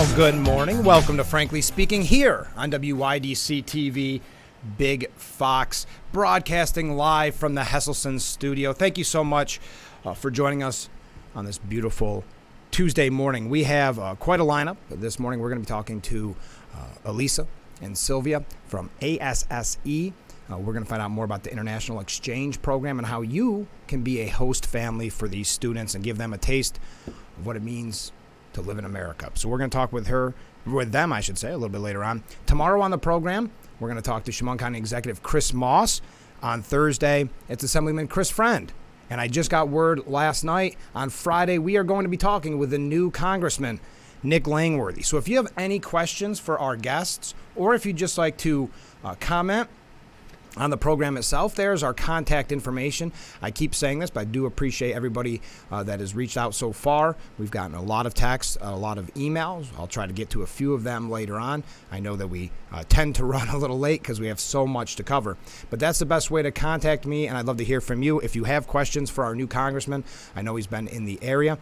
Well, good morning. Welcome to Frankly Speaking here on WYDC TV, Big Fox, broadcasting live from the Hesselson studio. Thank you so much for joining us on this beautiful Tuesday morning. We have quite a lineup. This morning we're going to be talking to Elisa and Sylvia from ASSE. We're going to find out more about the International Exchange Program and how you can be a host family for these students and give them a taste of what it means to live in America. So we're going to talk with them, a little bit later on. Tomorrow on the program, we're going to talk to Chemung County Executive Chris Moss. On Thursday, it's Assemblyman Chris Friend. And I just got word last night, on Friday, we are going to be talking with the new Congressman, Nick Langworthy. So if you have any questions for our guests, or if you'd just like to comment on the program itself, there's our contact information. I keep saying this, but I do appreciate everybody that has reached out so far. We've gotten a lot of texts, a lot of emails. I'll try to get to a few of them later on. I know that we tend to run a little late because we have so much to cover. But that's the best way to contact me, and I'd love to hear from you. If you have questions for our new congressman, I know he's been in the area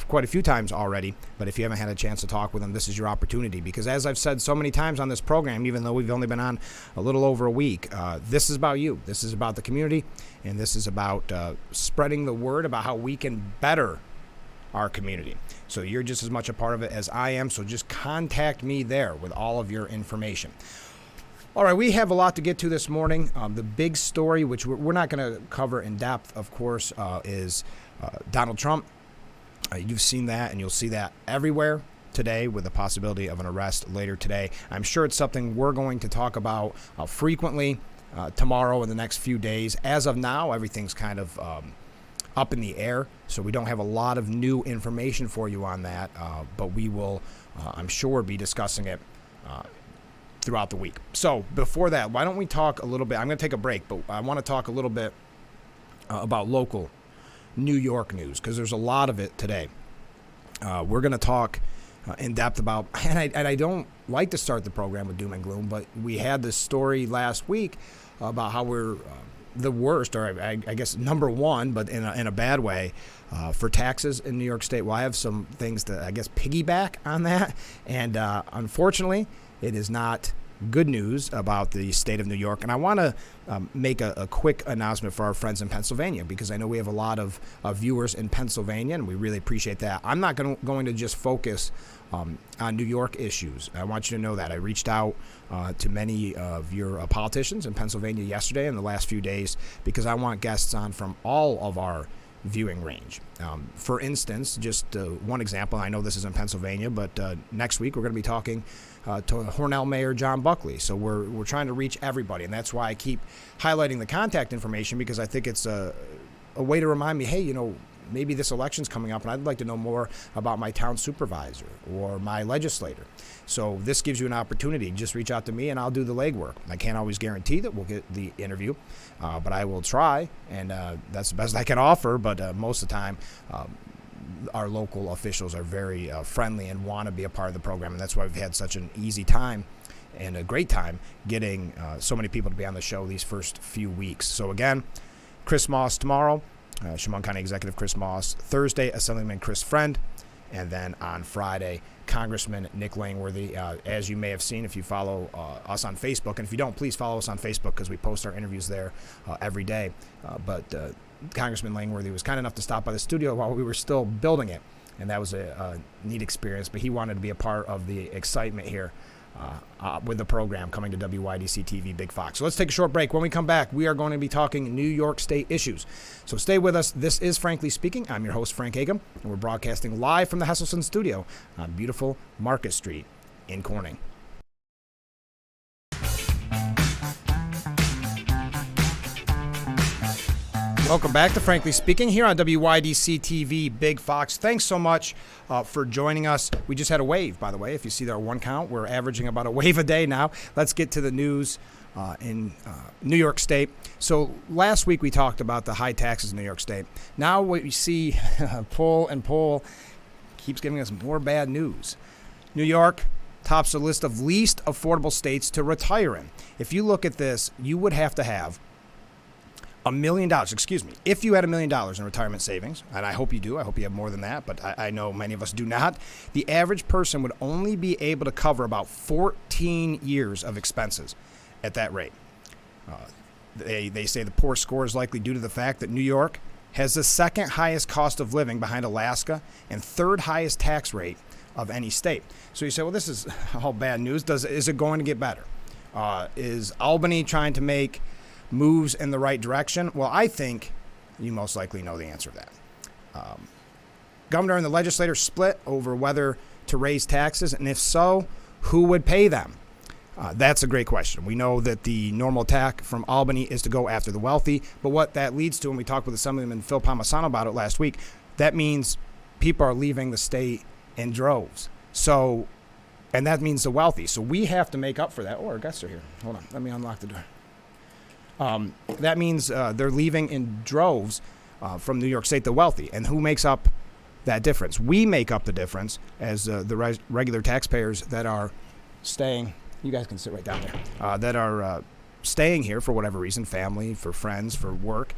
quite a few times already, but if you haven't had a chance to talk with him, this is your opportunity. Because as I've said so many times on this program, even though we've only been on a little over a week, this is about you. This is about the community, and this is about spreading the word about how we can better our community. So you're just as much a part of it as I am, so just contact me there with all of your information. All right, we have a lot to get to this morning. The big story, which we're not going to cover in depth, of course, is Donald Trump. You've seen that, and you'll see that everywhere today with the possibility of an arrest later today. I'm sure it's something we're going to talk about frequently tomorrow and the next few days. As of now, everything's kind of up in the air, so we don't have a lot of new information for you on that, but we will, I'm sure, be discussing it throughout the week. So before that, why don't we talk a little bit? I'm going to take a break, but I want to talk a little bit about local New York news, because there's a lot of it today. We're going to talk in depth about, and I don't like to start the program with doom and gloom, but we had this story last week about how we're the worst, or I guess number one, but in a bad way, for taxes in New York State. Well, I have some things to, I guess, piggyback on that, and unfortunately, it is not good news about the state of New York. And I want to make a quick announcement for our friends in Pennsylvania, because I know we have a lot of viewers in Pennsylvania, and we really appreciate that. I'm not going to just focus on New York issues. I want you to know that. I reached out to many of your politicians in Pennsylvania yesterday and the last few days, because I want guests on from all of our viewing range. For instance, just one example, I know this is in Pennsylvania, but next week we're going to be talking to Hornell Mayor John Buckley. So we're trying to reach everybody, and that's why I keep highlighting the contact information, because I think it's a way to remind me, hey, maybe this election's coming up and I'd like to know more about my town supervisor or my legislator. So this gives you an opportunity. Just reach out to me and I'll do the legwork. I can't always guarantee that we'll get the interview, but I will try, and that's the best I can offer. But most of the time, our local officials are very friendly and want to be a part of the program, and that's why we've had such an easy time and a great time getting so many people to be on the show these first few weeks. So again, Chris Moss tomorrow, Chemung County Executive Chris Moss. Thursday, Assemblyman Chris Friend. And then on Friday, Congressman Nick Langworthy. As you may have seen if you follow us on Facebook, and if you don't, please follow us on Facebook, because we post our interviews there every day. But Congressman Langworthy was kind enough to stop by the studio while we were still building it, and that was a neat experience. But he wanted to be a part of the excitement here with the program coming to WYDC TV Big Fox. So let's take a short break. When we come back, we are going to be talking New York State issues. So stay with us. This is Frankly Speaking. I'm your host, Frank Agam, and we're broadcasting live from the Hesselson studio on beautiful Market Street in Corning. Welcome back to Frankly Speaking here on WYDC TV Big Fox. Thanks so much for joining us. We just had a wave, by the way. If you see our one count, we're averaging about a wave a day now. Let's get to the news in New York State. So last week we talked about the high taxes in New York State. Now what we see, poll keeps giving us more bad news. New York tops the list of least affordable states to retire in. If you look at this, you would have to have $1 million, excuse me, if you had $1 million in retirement savings, and I hope you do, I hope you have more than that, but I know many of us do not, the average person would only be able to cover about 14 years of expenses at that rate. They say the poor score is likely due to the fact that New York has the second highest cost of living behind Alaska and third highest tax rate of any state. So you say, well, this is all bad news. Is it going to get better? Is Albany trying to make moves in the right direction? Well, I think you most likely know the answer to that. Governor and the legislature split over whether to raise taxes, and if so, who would pay them? That's a great question. We know that the normal attack from Albany is to go after the wealthy, but what that leads to, and we talked with Assemblyman Phil Palmisano about it last week, that means people are leaving the state in droves. So, and that means the wealthy. So we have to make up for that. Oh, our guests are here. Hold on. Let me unlock the door. That means they're leaving in droves from New York State, the wealthy. And who makes up that difference? We make up the difference as the regular taxpayers that are staying. You guys can sit right down there. That are staying here for whatever reason, family, for friends, for work.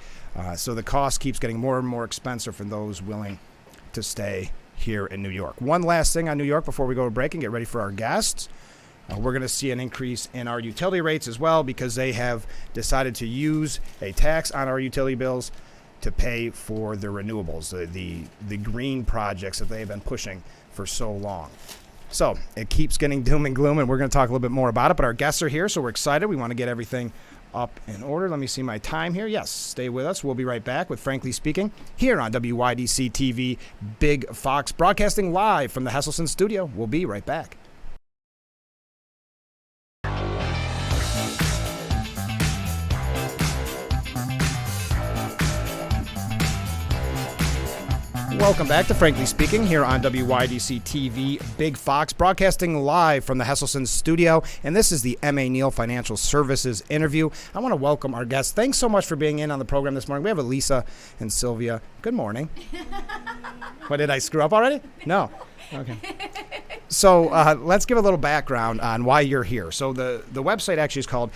So the cost keeps getting more and more expensive for those willing to stay here in New York. One last thing on New York before we go to break and get ready for our guests. We're going to see an increase in our utility rates as well because they have decided to use a tax on our utility bills to pay for the renewables, the green projects that they've been pushing for so long. So it keeps getting doom and gloom, and we're going to talk a little bit more about it. But our guests are here, so we're excited. We want to get everything up in order. Let me see my time here. Yes, stay with us. We'll be right back with Frankly Speaking here on WYDC TV Big Fox, broadcasting live from the Hesselson studio. We'll be right back. Welcome back to Frankly Speaking here on WYDC TV Big Fox, broadcasting live from the Hesselson studio. And this is the M.A. Neal Financial Services interview. I want to welcome our guests. Thanks so much for being in on the program this morning. We have Elisa and Sylvia. Good morning. What, did I screw up already? No. Okay. So let's give a little background on why you're here. So the website actually is called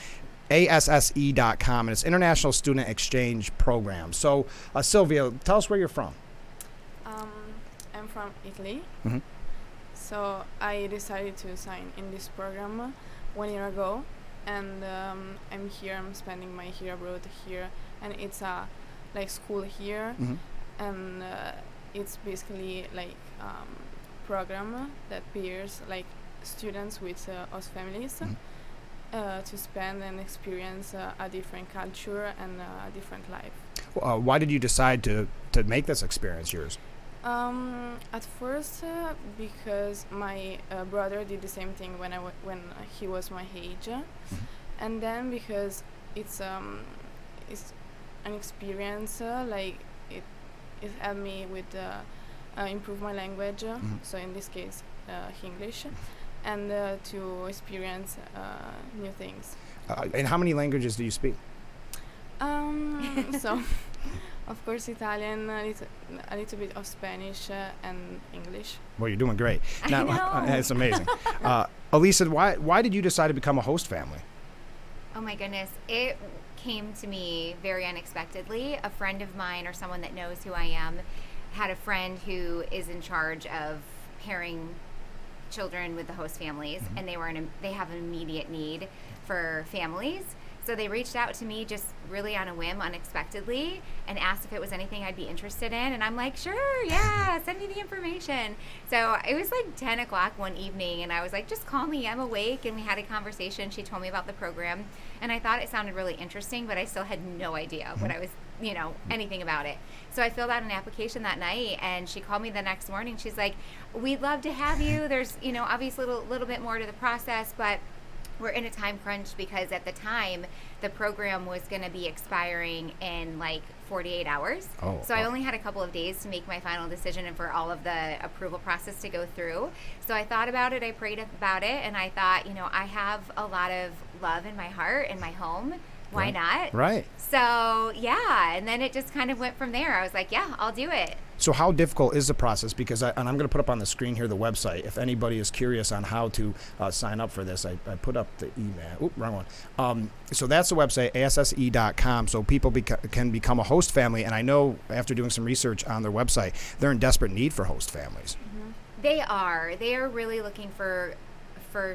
ASSE.com, and it's International Student Exchange Program. So Sylvia, tell us where you're from. I'm from Italy, Mm-hmm. so I decided to sign in this program 1 year ago, and I'm here. I'm spending my year abroad here, and it's a school here, Mm-hmm. and it's basically program that pairs students with host families to spend and experience a different culture and a different life. Why did you decide to make this experience yours? At first, because my brother did the same thing when he was my age, and then because it's an experience it helped me with improve my language. So in this case, English, and to experience new things. And how many languages do you speak? So. Of course, Italian, a little bit of Spanish and English. Well, you're doing great. Now, I know. It's amazing. Elisa, why did you decide to become a host family? Oh my goodness. It came to me very unexpectedly. A friend of mine, or someone that knows who I am, had a friend who is in charge of pairing children with the host families, and they have an immediate need for families. So they reached out to me just really on a whim, unexpectedly, and asked if it was anything I'd be interested in. And I'm like, sure, yeah, send me the information. So it was 10 o'clock one evening, and I was like, just call me, I'm awake. And we had a conversation. She told me about the program, and I thought it sounded really interesting, but I still had no idea what I was, anything about it. So I filled out an application that night, and she called me the next morning. She's like, we'd love to have you. There's, obviously a little bit more to the process, but we're in a time crunch because at the time the program was going to be expiring in 48 hours. So I only had a couple of days to make my final decision and for all of the approval process to go through. So I thought about it, I prayed about it, and I thought, I have a lot of love in my heart and my home Why Right. not? Right. So, yeah. And then it just kind of went from there. I was like, yeah, I'll do it. So how difficult is the process? Because and I'm going to put up on the screen here the website. If anybody is curious on how to sign up for this, I put up the email. Oop, wrong one. So that's the website, ASSE.com, so people can become a host family. And I know after doing some research on their website, they're in desperate need for host families. They are. They are really looking for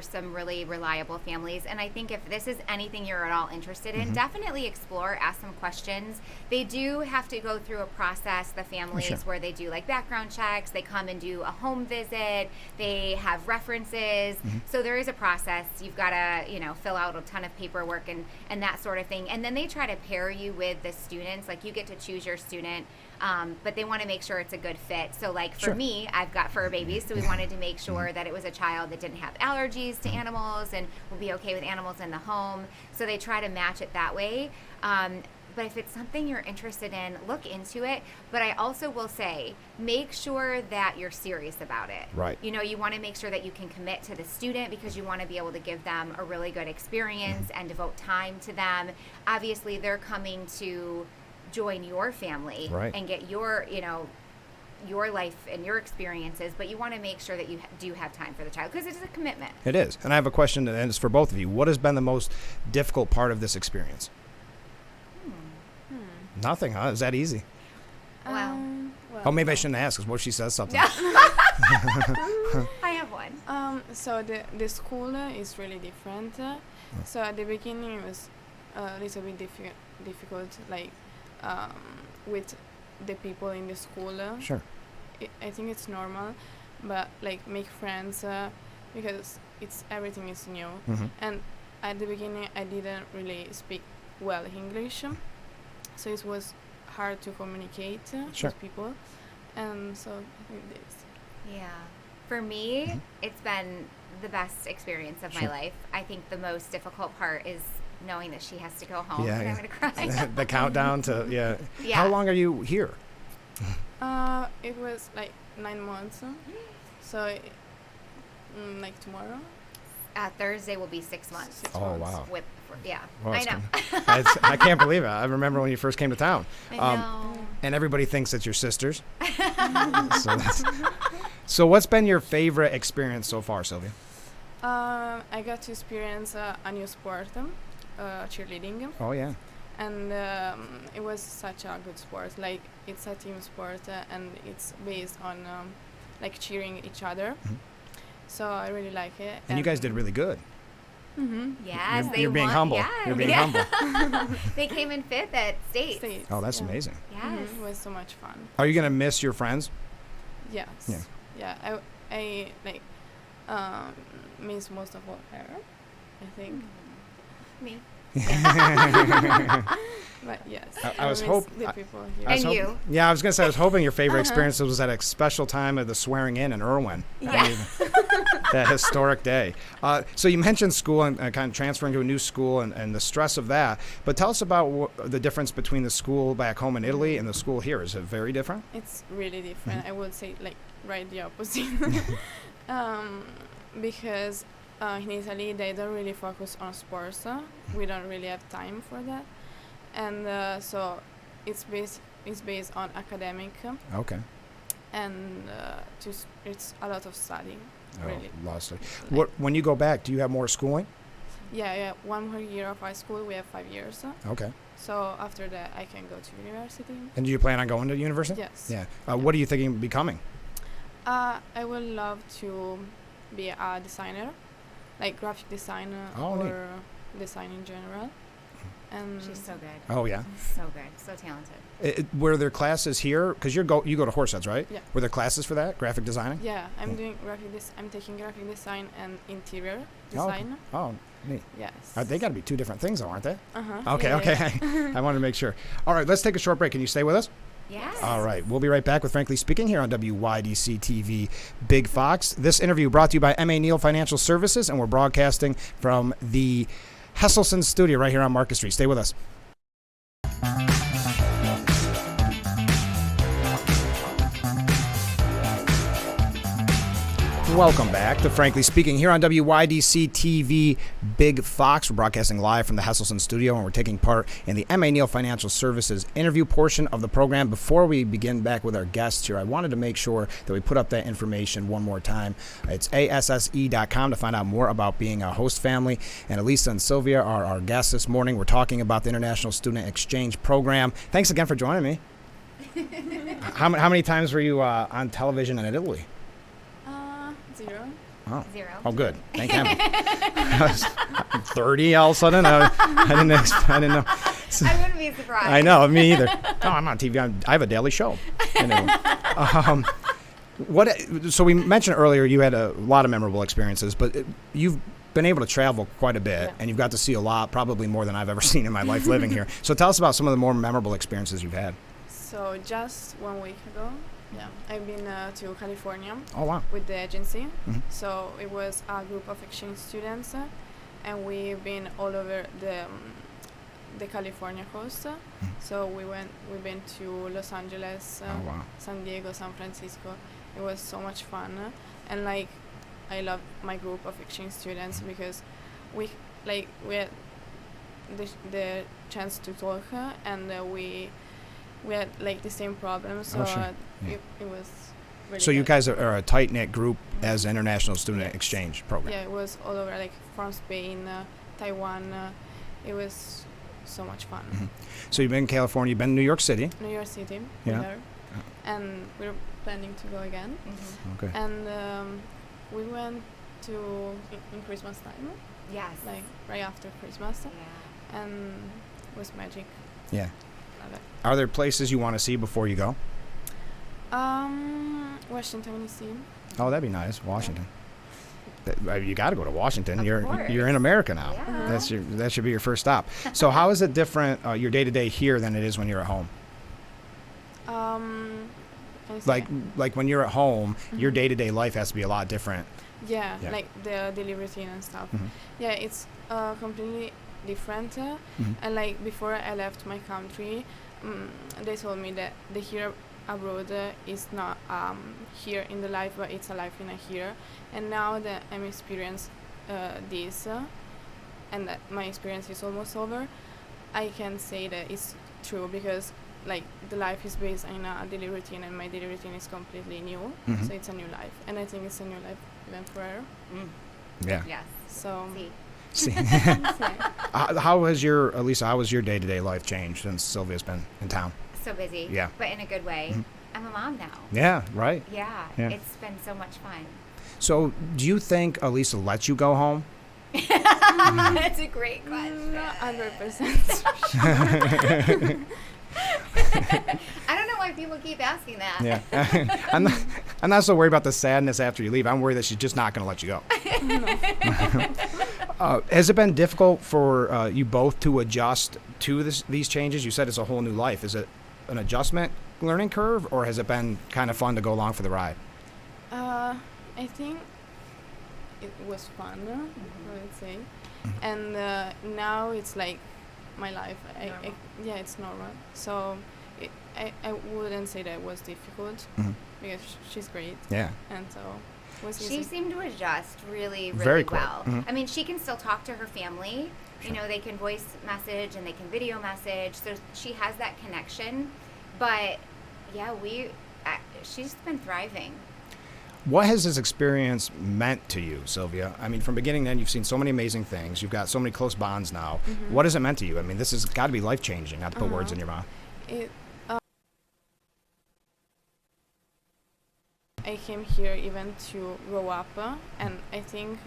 some really reliable families. And I think if this is anything you're at all interested in, definitely explore, ask some questions. They do have to go through a process, the families, Sure. where they do like background checks, they come and do a home visit, they have references. So there is a process. You've got to, fill out a ton of paperwork and that sort of thing. And then they try to pair you with the students. Like you get to choose your student. But they want to make sure it's a good fit. So like for Sure. me, I've got fur babies, so we wanted to make sure that it was a child that didn't have allergies to animals and will be okay with animals in the home. So they try to match it that way. But if it's something you're interested in, look into it. But I also will say, make sure that you're serious about it. Right. You want to make sure that you can commit to the student because you want to be able to give them a really good experience and devote time to them. Obviously, they're coming to join your family Right. and get your life and your experiences, but you want to make sure that you do have time for the child because it is a commitment. It is. And I have a question, and it's for both of you. What has been the most difficult part of this experience? Nothing, huh? Is that easy? Wow. Oh, maybe I shouldn't ask, because what if she says something? I have one. So the school is really different. So at the beginning it was a little bit difficult, like with the people in the school. Sure. I think it's normal, but like make friends because everything is new. And at the beginning I didn't really speak well English, so it was hard to communicate Sure. with people, and so I think this. Yeah. For me, it's been the best experience of my Sure. life. I think the most difficult part is knowing that she has to go home Yeah, and yeah. I'm going to cry. The countdown to, yeah. Yeah. How long are you here? It was like 9 months, so like tomorrow. Thursday will be 6 months. 6 Oh, months. wow. Yeah, Well, I it's know. I can't believe it. I remember when you first came to town. I know. And everybody thinks it's your sisters. So what's been your favorite experience so far, Sylvia? I got to experience a new sport, cheerleading, Oh, yeah. and it was such a good sport. Like it's a team sport, and it's based on like cheering each other. So I really like it. And you guys did really good. Yes, they You're being won. humble. Yeah. You're being Yeah. humble. They came in 5th at state. States. Oh, that's Yeah. amazing. Yes. It was so much fun. Are you going to miss your friends? Yes. Yeah. Yeah. I like miss most of all her, I think. Me. But yes, I was miss hope- the I- people I was here. And hoping- you. Yeah, I was going to say, I was hoping your favorite experience was at a special time of the swearing in Irwin. Yeah. That historic day. So you mentioned school and kind of transferring to a new school and the stress of that. But tell us about the difference between the school back home in Italy and the school here. Is it very different? It's really different. I would say like right the opposite. Because in Italy they don't really focus on sports. We don't really have time for that, and so it's based on academic, Okay. and it's a lot of studying. Really. Oh, lost it. Like- When you go back, do you have more schooling? Yeah. 1 more year of high school. We have 5 years. Okay. So after that, I can go to university. And do you plan on going to university? Yes. Yeah. What are you thinking of becoming? I would love to be a designer, like graphic designer Oh, neat. or design in general. And She's so good. Oh, yeah. So good. So talented. Were there classes here? Because you go to Horseheads, right? Yeah. Were there classes for that, graphic designing? yeah, I'm doing I'm taking graphic design and interior Oh, okay. design. Oh, neat. Yes. They got to be two different things, though, aren't they? Uh-huh. Okay, Yeah, okay. yeah. I wanted to make sure. All right, let's take a short break. Can you stay with us? Yes. All right, we'll be right back with Frankly Speaking here on WYDC TV Big Fox. This interview brought to you by M.A. Neal Financial Services, and we're broadcasting from the Hesselson studio right here on Market Street. Stay with us. Welcome back to Frankly Speaking here on WYDC TV Big Fox. We're broadcasting live from the Hesselson studio, and we're taking part in the M.A. Neal Financial Services interview portion of the program. Before we begin back with our guests here, I wanted to make sure that we put up that information one more time. It's ASSE.com to find out more about being a host family. And Elisa and Sylvia are our guests this morning. We're talking about the International Student Exchange Program. Thanks again for joining me. How many times were you on television and in Italy? 0. Oh. 0. Oh, good. Thank heaven. I was 30 all of a sudden. I didn't know. I wouldn't be surprised. I know, me either. No, I'm on TV. I have a daily show. Anyway. So we mentioned earlier you had a lot of memorable experiences, but you've been able to travel quite a bit, and you've got to see a lot, probably more than I've ever seen in my life living here. So tell us about some of the more memorable experiences you've had. So just 1 week ago, I've been to California. Oh, wow. With the agency. Mm-hmm. So it was a group of exchange students, and we've been all over the California coast. Mm-hmm. So we've been to Los Angeles, Oh, wow. San Diego, San Francisco. It was so much fun, and like I love my group of exchange students because we had the chance to talk, and we had like the same problems. So Oh, sure. it was really So you good. guys are a tight-knit group as an international student exchange program. Yeah, it was all over, like from Spain, Taiwan. It was so much fun. Mm-hmm. So you've been in California, you've been in New York City. New York City, Yeah. there, and we're planning to go again. Mm-hmm. Okay. And we went to in Christmas time, Yes. like right after Christmas, Yeah. and it was magic. Yeah. Love it. Are there places you want to see before you go? Washington D.C. Oh, that'd be nice. Washington. You got to go to Washington. Of You're course. in America now. Yeah. That should be your first stop. So how is it different your day to day here than it is when you're at home? Can you say Like when you're at home, your Mhm. day to day life has to be a lot different. Yeah, Yeah. like the daily routine and stuff. Mhm. Yeah, it's completely different. Mhm. And like before I left my country, they told me that the here abroad is not here in the life, but it's a life in a here. And now that I'm experiencing this, and that my experience is almost over, I can say that it's true because like the life is based on a daily routine, and my daily routine is completely new. Mhm. So it's a new life, and I think it's a new life even for her. Yeah. Yes. So See. See. How has your day to day life changed since Sylvia's been in town? So busy. Yeah. But in a good way. Mhm. I'm a mom now. Yeah. Right. Yeah. Yeah. It's been so much fun. So do you think Elisa lets you go home? That's a great question. not 100%. I don't know why people keep asking that. Yeah. I'm not so worried about the sadness after you leave. I'm worried that she's just not going to let you go. Has it been difficult for you both to adjust to these changes? You said it's a whole new life. Is it an adjustment learning curve, or has it been kind of fun to go along for the ride? I think it was fun, I would say. And now it's like my life. Yeah, it's normal. So I wouldn't say that it was difficult Mhm. because she's great. Yeah. And so it was She easy. seemed to adjust really, really Very quick. well. Mhm. I mean, she can still talk to her family. Sure. You know, they can voice message and they can video message. So she has that connection. But yeah, she's been thriving. What has this experience meant to you, Sylvia? I mean, from beginning to end, you've seen so many amazing things. You've got so many close bonds now. Mhm. What has it meant to you? I mean, this has got to be life-changing, not to put words in your mouth. It, I came here even to grow up, and I think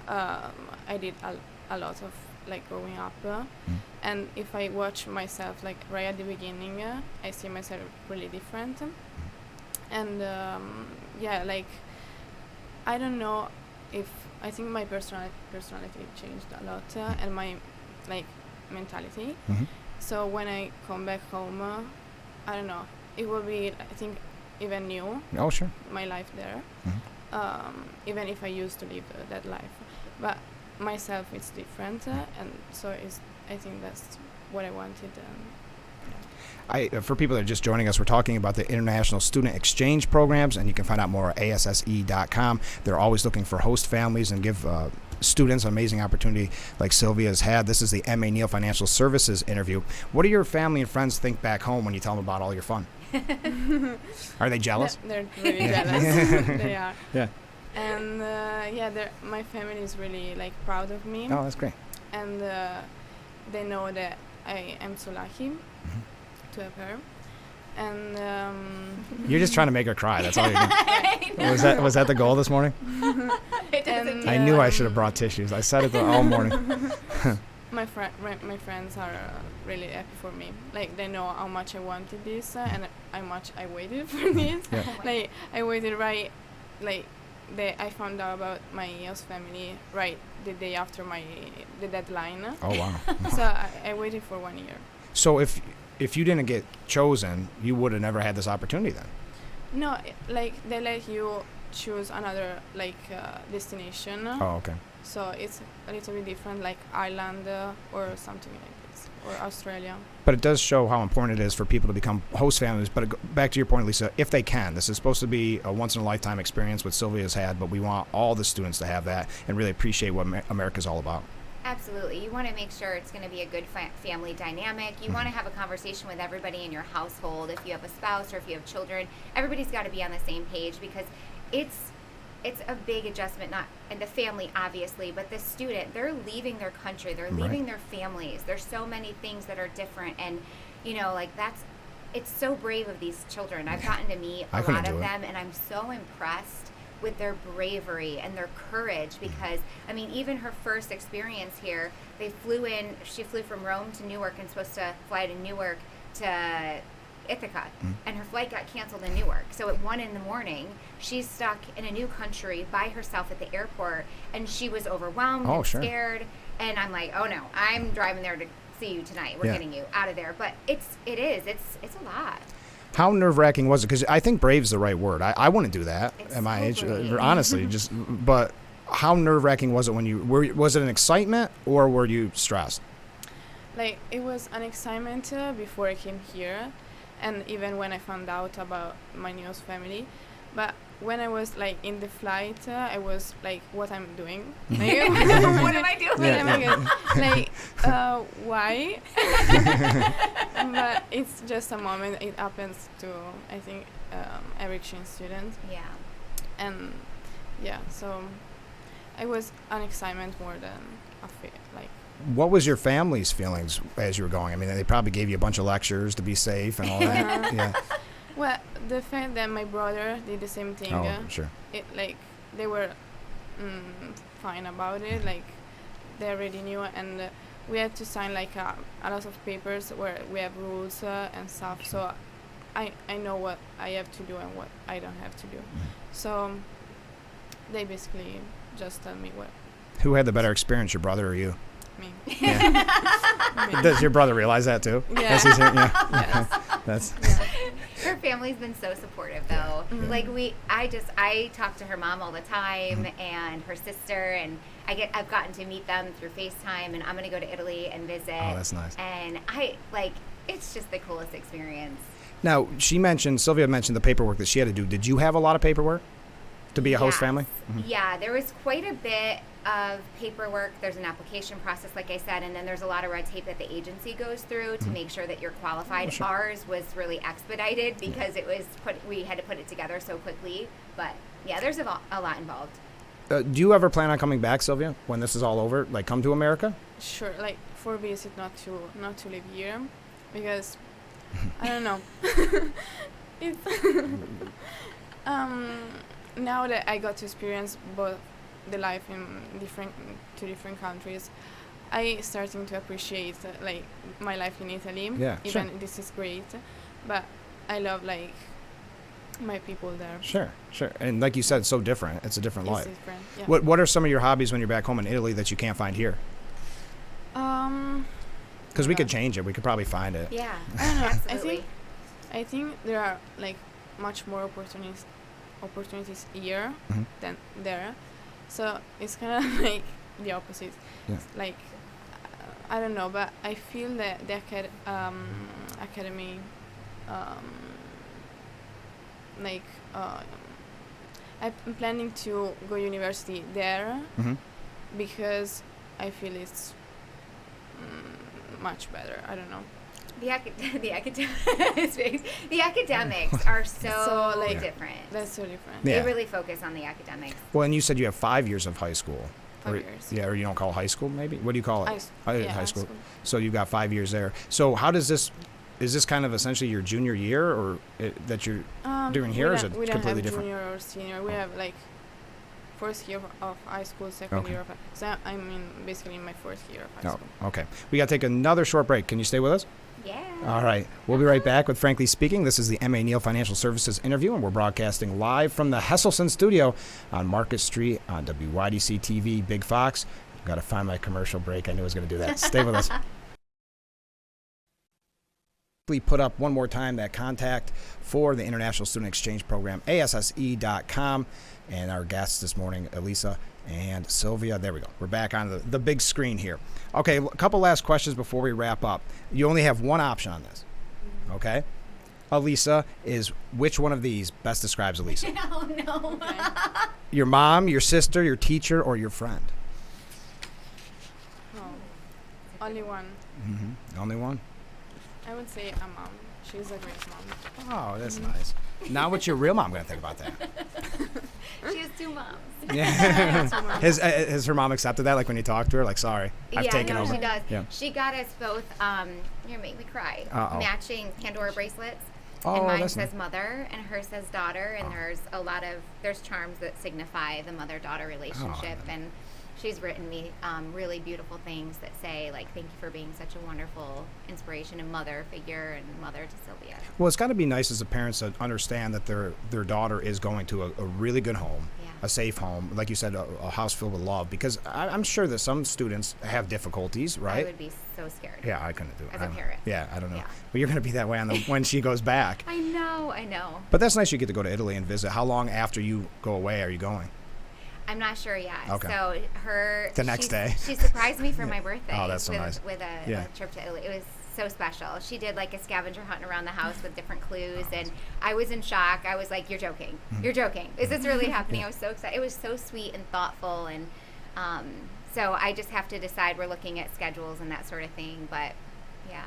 I did a lot of like growing up. And if I watch myself like right at the beginning, I see myself really different. And yeah, like I don't know if I think my personality changed a lot, and my like mentality. Mhm. So when I come back home, I don't know. It will be, I think, even new, Oh, sure. my life there. Mhm. Even if I used to live that life, but myself is different, and so I think that's what I wanted. For people that are just joining us, we're talking about the International Student Exchange Programs, and you can find out more at ASSE.com. They're always looking for host families and give students an amazing opportunity like Sylvia has had. This is the M.A. Neal Financial Services interview. What do your family and friends think back home when you tell them about all your fun? Are they jealous? They're really jealous. They are. Yeah. And my family is really like proud of me. Oh, that's great. And they know that I am so lucky to have her. And You're just trying to make her cry. That's all you're doing. Was that the goal this morning? and, I knew I should have brought tissues. I said it all morning. my friends are really happy for me. Like they know how much I wanted this and how much I waited for this. Yeah. Like I waited I found out about my host family right the day after the deadline. Oh wow. So I waited for 1 year. So if you didn't get chosen, you would have never had this opportunity then? No, like they let you choose another destination. Oh, okay. So it's a little bit different, like Ireland or something like this, or Australia. But it does show how important it is for people to become host families. But back to your point, Lisa, if they can, this is supposed to be a once-in-a-lifetime experience what Sylvia's had, but we want all the students to have that and really appreciate what America's all about. Absolutely. You want to make sure it's going to be a good family dynamic. You want to have a conversation with everybody in your household. If you have a spouse or if you have children, everybody's got to be on the same page because it's a big adjustment, not in the family, obviously, but the student, they're leaving their country. They're leaving their families. There's so many things that are different. And, it's so brave of these children. I've gotten to meet a lot of them, and I'm so impressed with their bravery and their courage because, even her first experience here, she flew from Rome to Newark and supposed to fly to Newark to Ithaca, and her flight got canceled in Newark. So at 1 a.m, she's stuck in a new country by herself at the airport, and she was overwhelmed and scared. And I'm like, oh no, I'm driving there to see you tonight. We're getting you out of there. But it's a lot. How nerve-wracking was it? Because I think brave is the right word. I wouldn't do that at my age, honestly. But how nerve-wracking was it when was it an excitement or were you stressed? Like it was an excitement before I came here, and even when I found out about my newest family. But when I was like in the flight, I was like, "What I'm doing? Like, what am I doing? Why?" But it's just a moment. It happens to I think every exchange student. Yeah. And so I was an excitement more than a fear. Like. What was your family's feelings as you were going? They probably gave you a bunch of lectures to be safe and all that. Yeah. Well, the fact that my brother did the same thing. Oh, sure. They were fine about it. Like they already knew, and we had to sign like a lot of papers where we have rules and stuff. So I know what I have to do and what I don't have to do. So they basically just tell me what. Who had the better experience, your brother or you? Me. Yeah. Me. Does your brother realize that too? Yeah. Yes, he's here? Yeah. Yes. That's. Her family's been so supportive though. Mm-hmm. Like I talk to her mom all the time and her sister, and I've gotten to meet them through FaceTime, and I'm gonna go to Italy and visit. Oh, that's nice. And it's just the coolest experience. Now, Sylvia mentioned the paperwork that she had to do. Did you have a lot of paperwork to be a host family? Mm-hmm. Yeah, there was quite a bit of paperwork. There's an application process, like I said, and then there's a lot of red tape that the agency goes through to make sure that you're qualified. Sure. Ours was really expedited because we had to put it together so quickly. But yeah, there's a lot involved. Do you ever plan on coming back, Sylvia, when this is all over? Like, come to America? Sure, like for visit, not to live here, because I don't know. It's now that I got to experience both the life in two different countries, I starting to appreciate like my life in Italy. Yeah, even sure. this is great, but I love like my people there. Sure. And like you said, it's so different. It's a different It's life. different. Yeah. What are some of your hobbies when you're back home in Italy that you can't find here? Because we could change it. We could probably find it. Yeah, I don't know. absolutely. I think there are like much more opportunities here than there, so it's kind of like the opposite. Yeah. It's like I don't know, but I feel that the academy, um, like I'm planning to go university there Mm-hmm. because I feel it's much better. I don't know. The the academics are so, So, like, different. That's so different. Yeah. They really focus on the academics. Well, and you said you have 5 years of high school. 5 Or- years. Yeah, or you don't call it high school, maybe? What do you call it? Yeah, High school. So you've got 5 years there. So how does this, is this kind of essentially your junior year or that you're doing here, or is it we don't completely have different? junior or senior. We Oh. have like first year of high school, second Okay. year of. So I'm in basically in my fourth year of high Oh, school. okay. We got to take another short break. Can you stay with us? Yeah. All right. We'll be right back with Frankly Speaking. This is the M.A. Neal Financial Services interview, and we're broadcasting live from the Hesselson studio on Market Street on WYDC TV, Big Fox. Got to find my commercial break. I knew I was going to do that. Stay with us. We put up one more time that contact for the International Student Exchange Program, ASSE.com. And our guests this morning, Elisa and Sylvia. There we go. We're back on the big screen here. Okay, a couple last questions before we wrap up. You only have one option on this. Okay? Elisa is which one of these best describes Elisa? Oh, no. Your mom, your sister, your teacher, or your friend? Oh, only one. Mm-hmm. Only one? I would say a mom. She's a great mom. Oh, that's nice. Now what's your real mom going to think about that? She has 2 moms. Yeah. Has her mom accepted that? Like when you talk to her, like, sorry, I've taken over. She does. Yeah. She got us both, you're make me cry, Uh-oh. matching Pandora bracelets. Oh, And mine that's says nice. mother, and hers says daughter, and Oh. there's charms that signify the mother-daughter relationship, Oh. and she's written me really beautiful things that say, like, thank you for being such a wonderful inspiration and mother figure and mother to Sylvia. Well, it's got to be nice as a parent to understand that their daughter is going to a really good home, Yeah. a safe home, like you said, a house filled with love. Because I'm sure that some students have difficulties, I right? would be so scared. Yeah, I couldn't do it. As I a don't- parent. Yeah, I don't know. Yeah. But you're going to be that way when she goes back. I know. But that's nice you get to go to Italy and visit. How long after you go away are you going? I'm not sure yet. Okay. So The next day. She surprised me for my birthday. Oh, that's so with, nice. With a, Yeah. a trip to Italy. It was so special. She did like a scavenger hunt around the house with different clues, and I was in shock. I was like, "You're joking! Mm-hmm. You're joking! Is this really happening?" I was so excited. It was so sweet and thoughtful, and so I just have to decide. We're looking at schedules and that sort of thing, but yeah.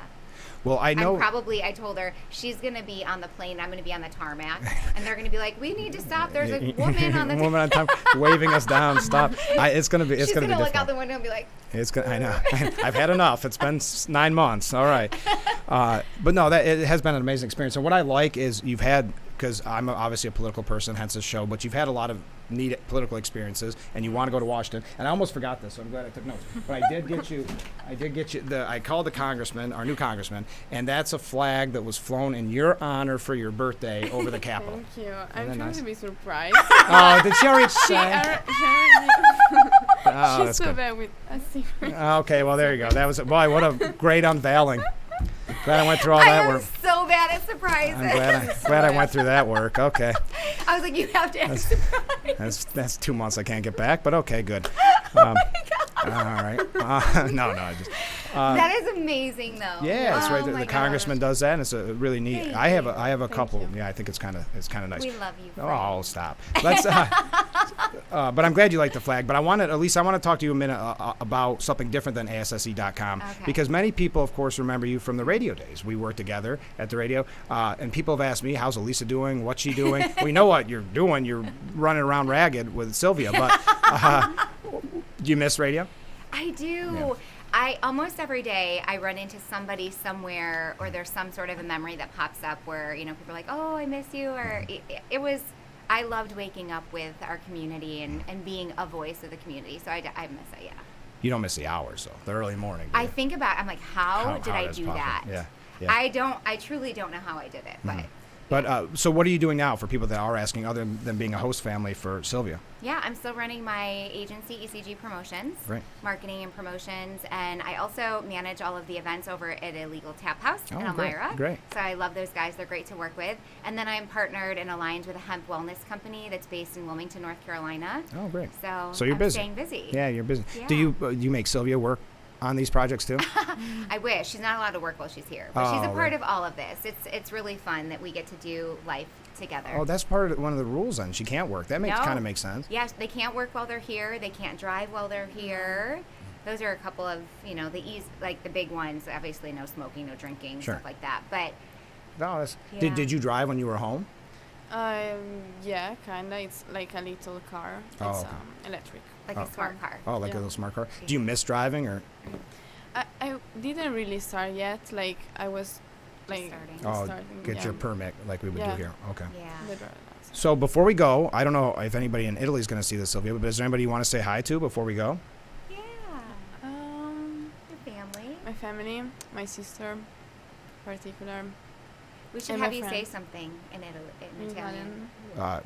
Well, I know. I told her she's going to be on the plane. I'm going to be on the tarmac. And they're going to be like, we need to stop. There's a woman on the woman on time waving us down. Stop. It's gonna be. It's She's gonna going be to look out difficult. the window and be like, It's good. I know. I've had enough. It's been 9 months. All right. But no, it has been an amazing experience. And what I like is you've had, because I'm obviously a political person, hence this show, but you've had a lot of neat political experiences, and you want to go to Washington. And I almost forgot this, so I'm glad I took notes. But I did get you. I called the congressman, our new congressman, and that's a flag that was flown in your honor for your birthday over the Capitol. Thank you. I'm that trying nice? to be surprised. Oh, did she already she say? already. Oh, She's that's so good. bad with a secret. Okay, well there you go. That was boy, what a great unveiling. Glad I went through all I that am work. so bad at surprises. I'm glad I went through that work. Okay, I was like, you have to act surprised. that's 2 months I can't get back, but okay, good. Oh my God. All right. No, I just. That is amazing, though. Yeah, that's right. Oh The my congressman does that, and it's a really neat. Thank I have you. a Thank couple. you. Yeah, I think it's kind of nice. We love you. Oh, stop. Let's. But I'm glad you like the flag. But I want to talk to you a minute about something different than ASSE.com, Okay. because many people, of course, remember you from the radio days. We worked together at the radio, and people have asked me, "How's Elisa doing? What's she doing?" We know what you're doing. You're running around ragged with Sylvia. But do you miss radio? I do. Yeah. I almost every day I run into somebody somewhere, or there's some sort of a memory that pops up where people are like, "Oh, I miss you," or it was. I loved waking up with our community and being a voice of the community. So I miss it. Yeah. You don't miss the hours though, the early morning. do I you? think about. I'm like, how did I that's do possible. that? Yeah. I truly don't know how I did it, but. But so what are you doing now for people that are asking, other than being a host family for Sylvia? Yeah, I'm still running my agency, ECG Promotions, Right. marketing and promotions, and I also manage all of the events over at Illegal Tap House in Oh, great, Elmira. great. So I love those guys; they're great to work with. And then I'm partnered and aligned with a hemp wellness company that's based in Wilmington, North Carolina. Oh, great. So So you're I'm busy. staying busy. Yeah, you're busy. Yeah. Do you make Sylvia work on these projects too? I wish. She's not allowed to work while she's here, but she's a Oh, part right. of all of this. It's really fun that we get to do life together. Oh, that's part of one of the rules then. She can't work. That No. kind of makes sense. Yes, they can't work while they're here. They can't drive while they're here. Those are a couple of, the big ones. Obviously, no smoking, no drinking, Sure. stuff like that. But No, that's, Yeah. did you drive when you were home? Yeah, kinda. It's like a little car. Oh, It's okay. like electric. Oh. a smart car. Oh, like a Yeah. little smart car. Do you miss driving or? I didn't really start yet. Like I was, like Starting. Oh, starting. get yeah. your permit like we would do Yeah. here. Okay. Yeah. The driver's license. So before we go, I don't know if anybody in Italy is going to see this, Sylvia, but is there anybody you want to say hi to before we go? Yeah. Your family. My family, my sister, particular. We should And have my you say friend. something in in Italian.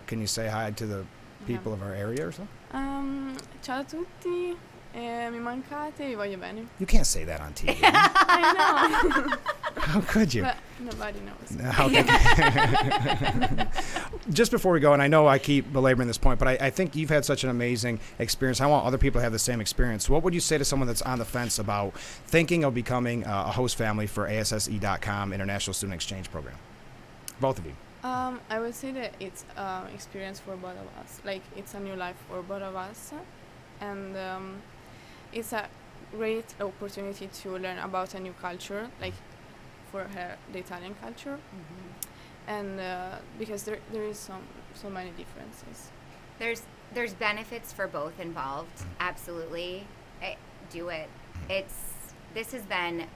Can you say hi to the people of our area or something? Ciao a tutti, mi mancate, vi voglio bene. You can't say that on TV. I know, How could you? but nobody knows. Okay. Just before we go, and I know I keep belaboring this point, but I think you've had such an amazing experience. I want other people to have the same experience. What would you say to someone that's on the fence about thinking of becoming a host family for ASSE.com International Student Exchange Program? Both of you. I would say that it's experience for both of us. Like it's a new life for both of us, and it's a great opportunity to learn about a new culture, like for her, the Italian culture, and because there is so many differences. There's benefits for both involved. Absolutely. Do it. This has been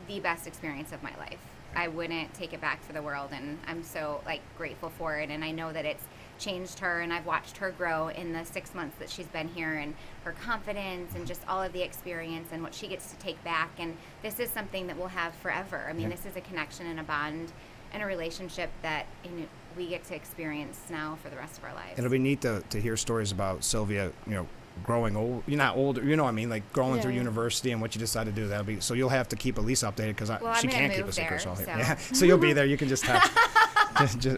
the best experience of my life. I wouldn't take it back for the world, and I'm so grateful for it, and I know that it's changed her, and I've watched her grow in the 6 months that she's been here, and her confidence and just all of the experience and what she gets to take back, and this is something that we'll have forever. I mean, this is a connection and a bond and a relationship that we get to experience now for the rest of our lives. It'll be neat to hear stories about Sylvia, growing old. You're not older, you know what I mean? Like growing through Yeah. university and what you decide to do. That'll be, so you'll have to keep Elisa updated because Well, she I'm gonna can't keep move a secret. there, So, so. yeah. So you'll be there. You can just text.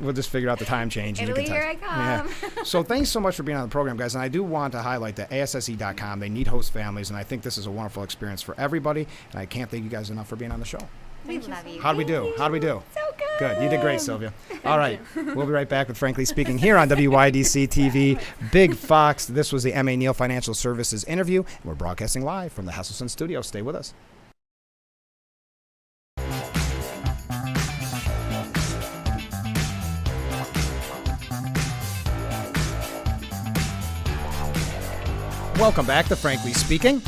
We'll just figure out the time change. And Italy, you can here I text. come. Yeah. So thanks so much for being on the program, guys. And I do want to highlight that ASSE.com, they need host families, and I think this is a wonderful experience for everybody. And I can't thank you guys enough for being on the show. We Thank you love so you. How do we Thank do? you. How do we do? So good. Good. You did great, Sylvia. All right. We'll be right back with Frankly Speaking here on WYDC TV. Big Fox. This was the M.A. Neal Financial Services interview. And we're broadcasting live from the Hesselson studio. Stay with us. Welcome back to Frankly Speaking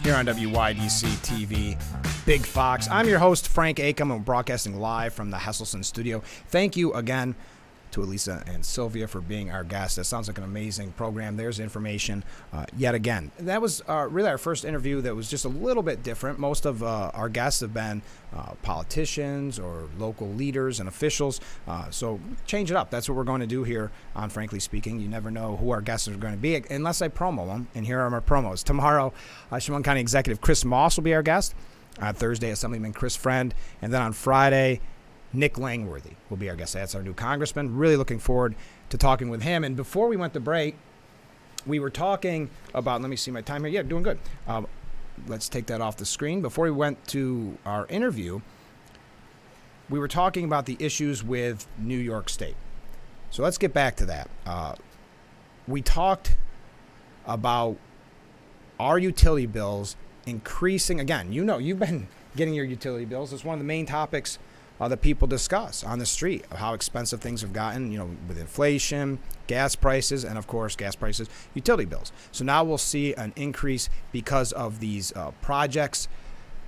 here on WYDC TV. Big Fox. I'm your host, Frank Acom, and we're broadcasting live from the Hesselson studio. Thank you again to Elisa and Sylvia for being our guests. That sounds like an amazing program. There's information yet again. That was really our first interview that was just a little bit different. Most of our guests have been politicians or local leaders and officials. So change it up. That's what we're going to do here on Frankly Speaking. You never know who our guests are going to be unless I promo them. And here are my promos. Tomorrow, Chemung County Executive Chris Moss will be our guest. On Thursday, Assemblyman Chris Friend. And then on Friday, Nick Langworthy will be our guest. That's our new congressman. Really looking forward to talking with him. And before we went to break, we were talking about, let me see my time here. Yeah, doing good. Let's take that off the screen. Before we went to our interview, we were talking about the issues with New York State. So let's get back to that. We talked about our utility bills increasing. Again, you've been getting your utility bills. It's one of the main topics that people discuss on the street, of how expensive things have gotten, with inflation, gas prices, and of course, gas prices, utility bills. So now we'll see an increase because of these projects,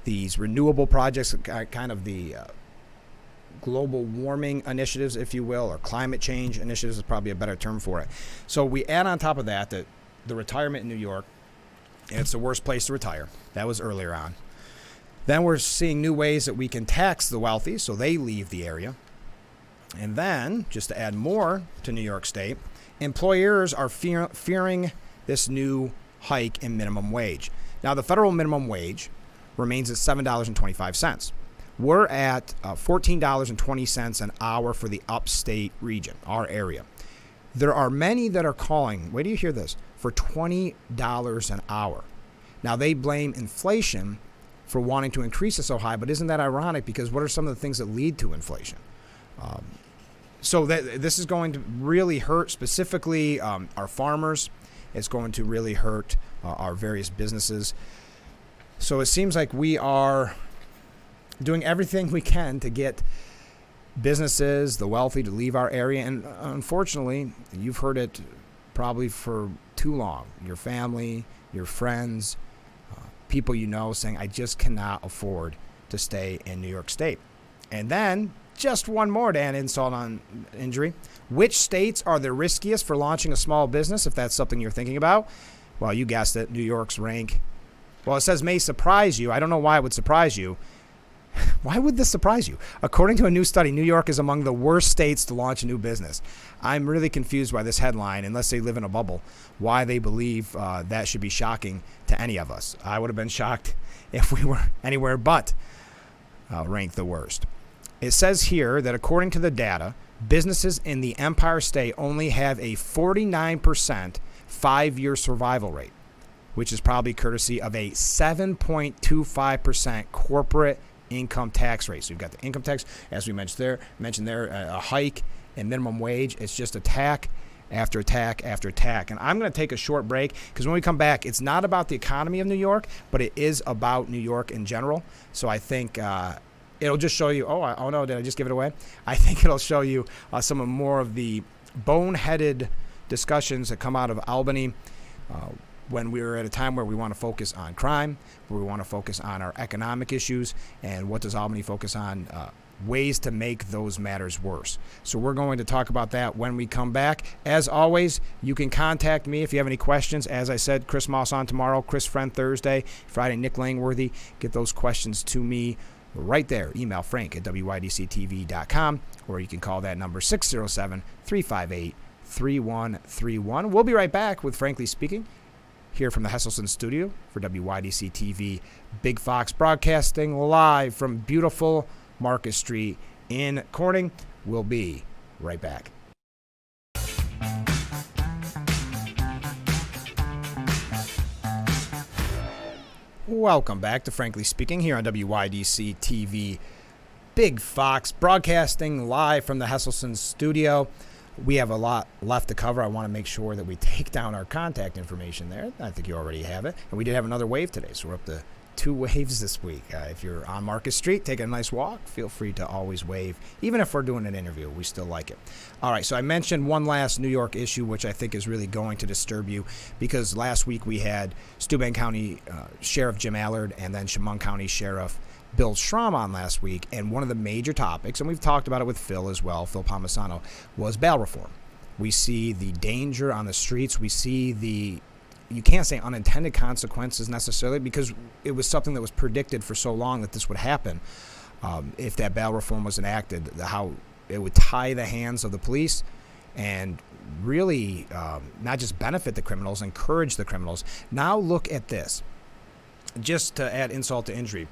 these renewable projects, kind of the global warming initiatives, if you will, or climate change initiatives is probably a better term for it. So we add on top of that the retirement in New York, and it's the worst place to retire. That was earlier on. Then we're seeing new ways that we can tax the wealthy so they leave the area. And then, just to add more to New York State, employers are fearing this new hike in minimum wage. Now, the federal minimum wage remains at $7.25. We're at $14.20 an hour for the upstate region, our area. There are many that are calling, wait till you hear this, for $20 an hour. Now, they blame inflation for wanting to increase it so high, but isn't that ironic? Because what are some of the things that lead to inflation? So this is going to really hurt specifically our farmers. It's going to really hurt our various businesses. So it seems like we are doing everything we can to get businesses, the wealthy, to leave our area. And unfortunately, you've heard it probably for too long. Your family, your friends, people you know saying, I just cannot afford to stay in New York State. And then just one more to add insult on injury. Which states are the riskiest for launching a small business, if that's something you're thinking about? Well, you guessed it. New York's rank. Well, it says may surprise you. I don't know why it would surprise you. Why would this surprise you? According to a new study, New York is among the worst states to launch a new business. I'm really confused by this headline, unless they live in a bubble, why they believe that should be shocking to any of us. I would have been shocked if we were anywhere but ranked the worst. It says here that according to the data, businesses in the Empire State only have a 49% 5-year survival rate, which is probably courtesy of a 7.25% corporate income tax rate. So you've got the income tax, as we mentioned there, a hike in minimum wage. It's just attack after attack after attack. And I'm going to take a short break because when we come back, it's not about the economy of New York, but it is about New York in general. So I think it'll just show you, oh no, did I just give it away? I think it'll show you some of more of the boneheaded discussions that come out of Albany when we're at a time where we want to focus on crime, where we want to focus on our economic issues, and what does Albany focus on? Ways to make those matters worse. So we're going to talk about that when we come back. As always, you can contact me if you have any questions. As I said, Chris Moss on tomorrow, Chris Friend Thursday, Friday Nick Langworthy. Get those questions to me right there. Email Frank at WYDCTV.com, or you can call that number 607-358-3131. We'll be right back with Frankly Speaking here from the Hesselson studio for WYDC TV. Big Fox broadcasting live from beautiful Marcus Street in Corning. We'll be right back. Welcome back to Frankly Speaking here on WYDC TV. Big Fox broadcasting live from the Hesselson studio. We have a lot left to cover. I want to make sure that we take down our contact information there. I think you already have it. And we did have another wave today, so we're up to 2 waves this week. If you're on Marcus Street, taking a nice walk, feel free to always wave. Even if we're doing an interview, we still like it. All right, so I mentioned one last New York issue, which I think is really going to disturb you, because last week we had Steuben County Sheriff Jim Allard and then Chemung County Sheriff Bill Schramm on last week, and one of the major topics, and we've talked about it with Phil as well, Phil Palmisano, was bail reform. We see the danger on the streets. We see the, you can't say unintended consequences necessarily, because it was something that was predicted for so long that this would happen. If that bail reform was enacted, how it would tie the hands of the police and really not just benefit the criminals, encourage the criminals. Now look at this. Just to add insult to injury.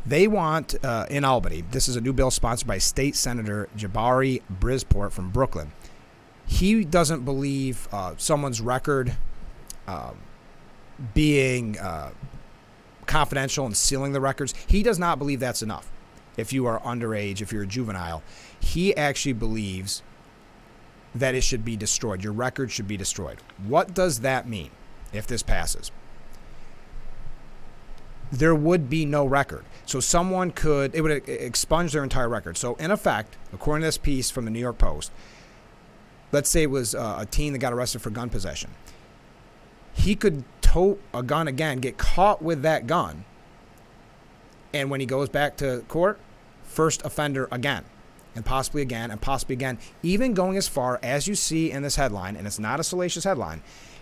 They want, in Albany, this is a new bill sponsored by State Senator Jabari Brisport from Brooklyn. He doesn't believe someone's record being confidential and sealing the records. He does not believe that's enough. If you are underage, if you're a juvenile, he actually believes that it should be destroyed. Your record should be destroyed. What does that mean if this passes? There would be no record. So someone could, it would expunge their entire record. So in effect, according to this piece from the New York Post, let's say it was a teen that got arrested for gun possession. He could tote a gun again, get caught with that gun, and when he goes back to court, first offender again, and possibly again, and possibly again, even going as far as you see in this headline, and it's not a salacious headline,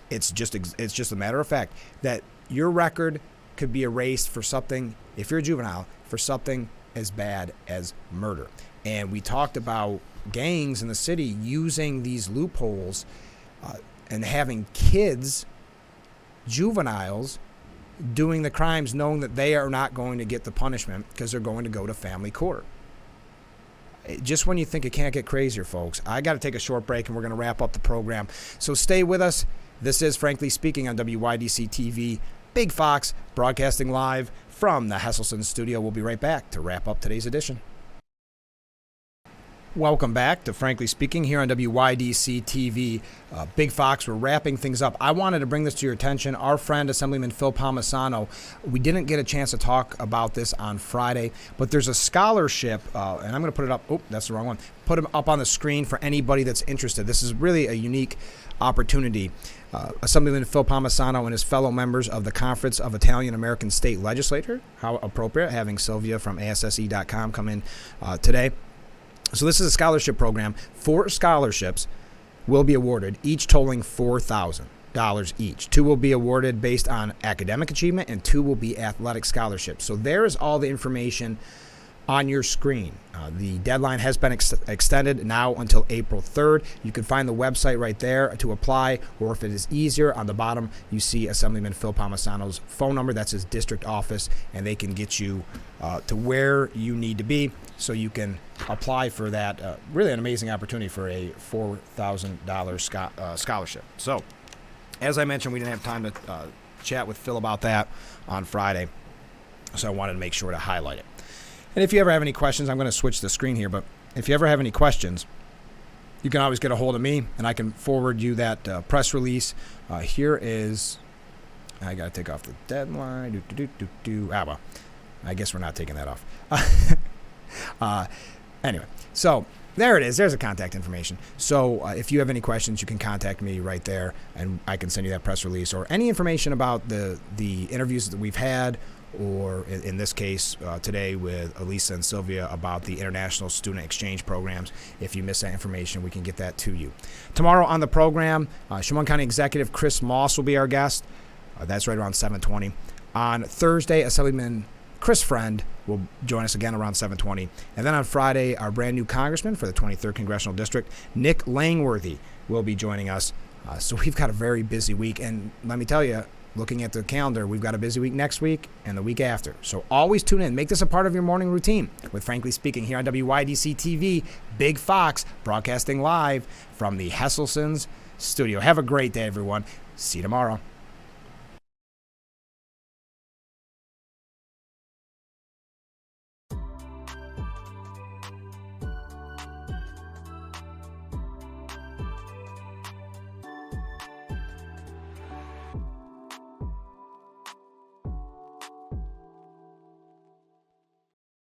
it's just a matter of fact, that your record could be erased for something, if you're a juvenile, for something as bad as murder. And we talked about gangs in the city using these loopholes and having kids, juveniles, doing the crimes knowing that they are not going to get the punishment because they're going to go to family court. Just when you think it can't get crazier, folks, I got to take a short break and we're going to wrap up the program. So stay with us. This is Frankly Speaking on WYDC TV. Big Fox, broadcasting live from the Hesselson studio. We'll be right back to wrap up today's edition. Welcome back to Frankly Speaking here on WYDC TV. Big Fox, we're wrapping things up. I wanted to bring this to your attention. Our friend, Assemblyman Phil Palmisano, we didn't get a chance to talk about this on Friday, but there's a scholarship, and I'm going to put it up. Oh, that's the wrong one. Put it up on the screen for anybody that's interested. This is really a unique opportunity. Assemblyman Phil Palmisano and his fellow members of the Conference of Italian American State Legislature, how appropriate, having Sylvia from ASSE.com come in today. So this is a scholarship program. 4 scholarships will be awarded, each totaling $4,000 each. 2 will be awarded based on academic achievement, and 2 will be athletic scholarships. So there is all the information on your screen. The deadline has been extended now until April 3rd. You can find the website right there to apply, or if it is easier, on the bottom you see Assemblyman Phil Palmisano's phone number. That's his district office, and they can get you to where you need to be so you can apply for that. Really an amazing opportunity for a $4,000 scholarship. So, as I mentioned, we didn't have time to chat with Phil about that on Friday, so I wanted to make sure to highlight it. And if you ever have any questions, I'm going to switch the screen here, but if you ever have any questions, you can always get a hold of me, and I can forward you that press release. Here is, I got to take off the deadline. Well, I guess we're not taking that off. Anyway, so there it is. There's the contact information. So if you have any questions, you can contact me right there, and I can send you that press release or any information about the interviews that we've had, or in this case today with Elisa and Sylvia about the international student exchange programs. If you miss that information, we can get that to you. Tomorrow on the program, Chemung County Executive Chris Moss will be our guest. That's right around 7:20. On Thursday, Assemblyman Chris Friend will join us again around 7:20. And then on Friday, our brand new congressman for the 23rd Congressional District, Nick Langworthy, will be joining us. So we've got a very busy week. And let me tell you, looking at the calendar, we've got a busy week next week and the week after. So always tune in. Make this a part of your morning routine with Frankly Speaking here on WYDC TV, Big Fox, broadcasting live from the Hesselson's studio. Have a great day, everyone. See you tomorrow.